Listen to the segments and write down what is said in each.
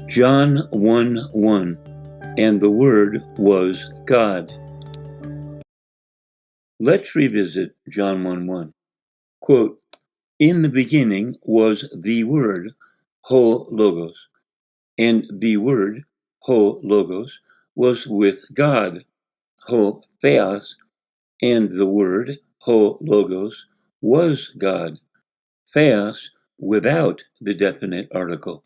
John 1:1, and the Word was God. Let's revisit John 1:1. Quote, "In the beginning was the Word, ho logos, and the Word, ho logos, was with God, ho theos, and the Word, ho logos, was God, theos without the definite article."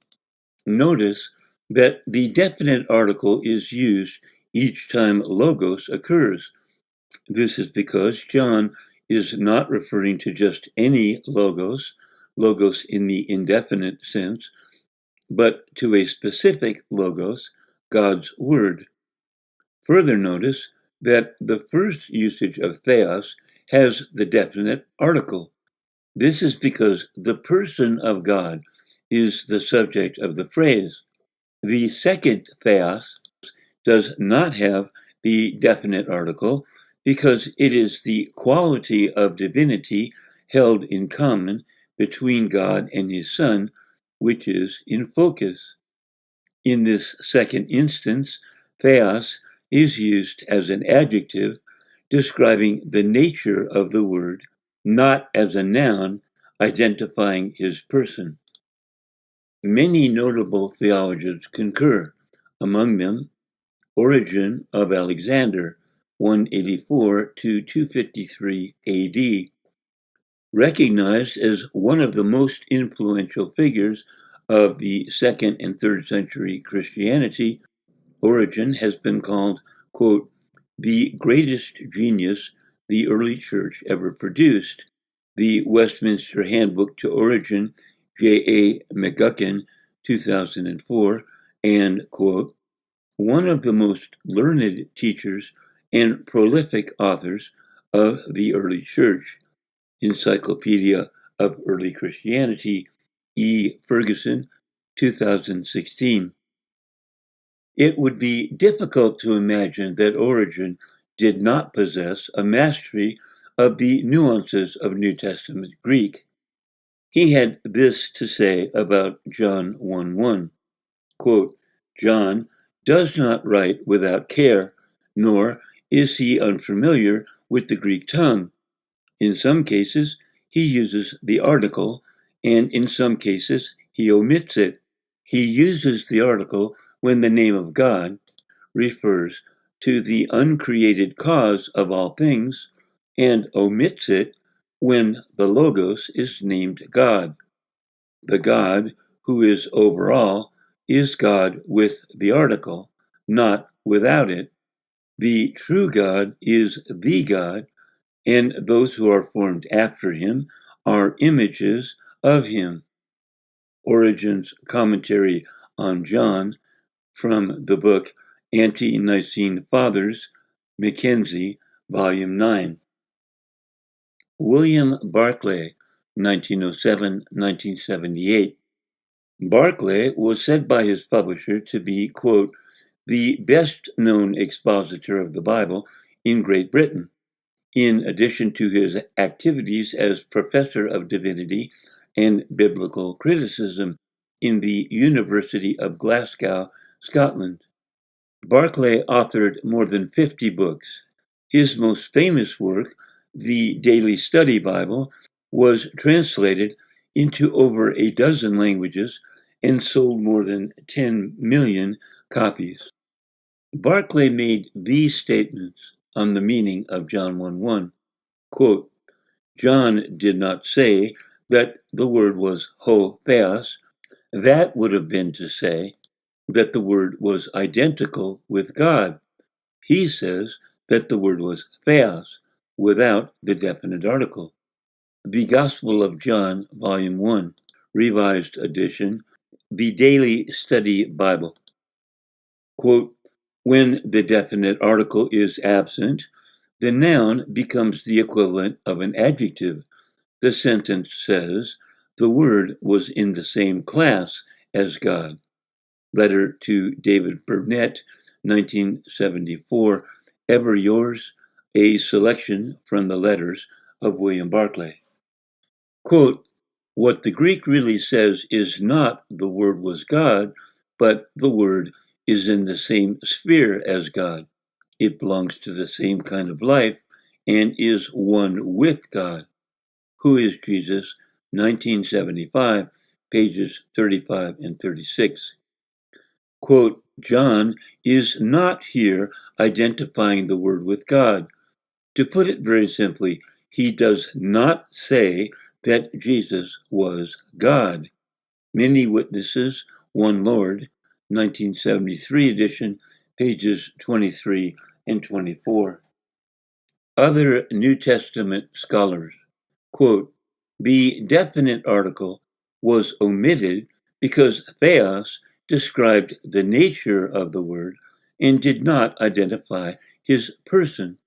Notice that the definite article is used each time logos occurs. This is because John is not referring to just any logos in the indefinite sense, but to a specific logos, God's Word. Further notice that the first usage of theos has the definite article. This is because the person of God is the subject of the phrase. The second theos does not have the definite article because it is the quality of divinity held in common between God and his Son, which is in focus. In this second instance, theos is used as an adjective describing the nature of the Word, not as a noun identifying his person. Many notable theologians concur, among them Origen of Alexander, 184 to 253 AD. Recognized as one of the most influential figures of the 2nd and 3rd century Christianity, Origen has been called, quote, "the greatest genius the early church ever produced." The Westminster Handbook to Origen, J.A. McGuckin, 2004, and, quote, "one of the most learned teachers and prolific authors of the early church." Encyclopedia of Early Christianity, E. Ferguson, 2016. It would be difficult to imagine that Origen did not possess a mastery of the nuances of New Testament Greek. He had this to say about John 1:1, quote, "John does not write without care, nor is he unfamiliar with the Greek tongue. In some cases, he uses the article, and in some cases, he omits it. He uses the article when the name of God refers to the uncreated cause of all things, and omits it when the Logos is named God. The God who is over all is God with the article, not without it. The true God is the God, and those who are formed after him are images of him." Origen's commentary on John from the book Ante-Nicene Fathers, Mackenzie, Volume 9. William Barclay, 1907-1978. Barclay was said by his publisher to be, quote, "the best-known expositor of the Bible in Great Britain." In addition to his activities as professor of divinity and biblical criticism in the University of Glasgow, Scotland. Barclay authored more than 50 books. His most famous work, the Daily Study Bible, was translated into over a dozen languages and sold more than 10 million copies. Barclay made these statements on the meaning of John 1:1. Quote, "John did not say that the Word was ho theos. That would have been to say that the Word was identical with God. He says that the Word was theos, without the definite article." The Gospel of John, Volume 1, Revised Edition, the Daily Study Bible. Quote, "When the definite article is absent, the noun becomes the equivalent of an adjective. The sentence says, 'The Word was in the same class as God.'" Letter to David Burnett, 1974, Ever Yours, a selection from the letters of William Barclay. Quote, "What the Greek really says is not 'the Word was God,' but the Word is in the same sphere as God. It belongs to the same kind of life and is one with God. Who is Jesus? 1975, pages 35 and 36. Quote, John is not here identifying the Word with God. To put it very simply, he does not say that Jesus was God. Many Witnesses, One Lord, 1973 edition, pages 23 and 24. Other New Testament scholars, quote, the definite article was omitted because theos described the nature of the Word and did not identify his person.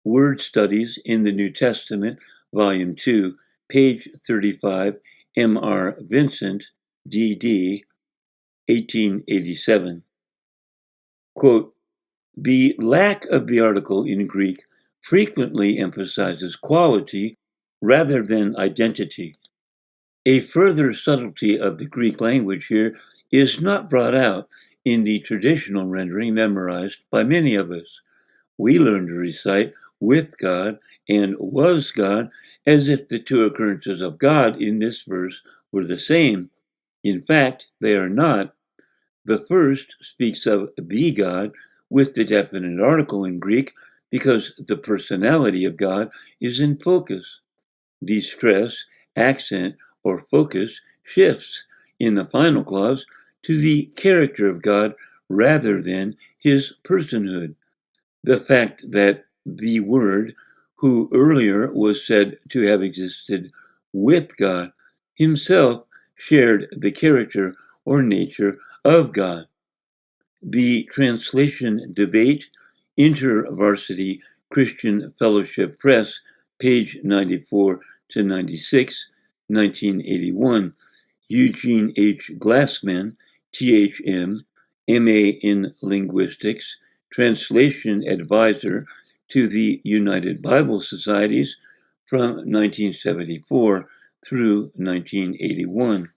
Word Studies in the New Testament, Volume 2, page 35, M.R. Vincent, D.D., 1887. Quote, the lack of the article in Greek frequently emphasizes quality rather than identity. A further subtlety of the Greek language here is not brought out in the traditional rendering memorized by many of us. We learn to recite with God and was God as if the two occurrences of God in this verse were the same. In fact, they are not. The first speaks of the God with the definite article in Greek because the personality of God is in focus. The stress, accent, or focus shifts in the final clause to the character of God rather than his personhood. The fact that the Word, who earlier was said to have existed with God, himself shared the character or nature of God. The Translation Debate, InterVarsity Christian Fellowship Press, page 94 to 96, 1981. Eugene H. Glassman, THM, MA in Linguistics, Translation Advisor to the United Bible Societies from 1974 through 1981.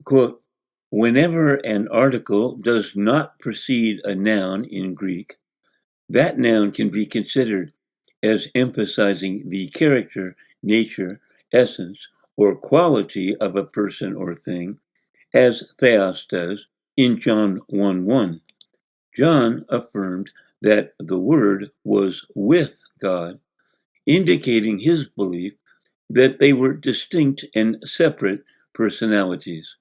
Quote, whenever an article does not precede a noun in Greek, that noun can be considered as emphasizing the character, nature, essence, or quality of a person or thing, as theos does in John 1:1. John affirmed that the Word was with God, indicating his belief that they were distinct and separate personalities.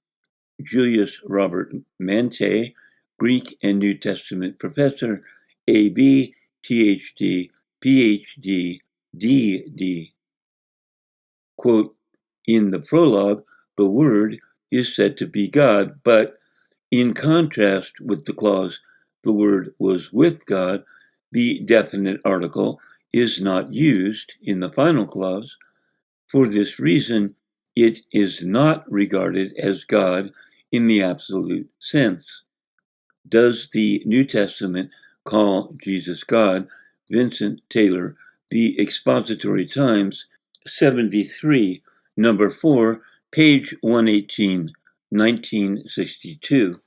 Julius Robert Mante, Greek and New Testament professor, A.B., Ph.D., Ph.D., D.D. Quote, in the prologue, the Word is said to be God, but in contrast with the clause, the Word was with God, the definite article is not used in the final clause. For this reason, it is not regarded as God in the absolute sense. Does the New Testament call Jesus God? Vincent Taylor, The Expository Times, 73, number 4, page 118, 1962.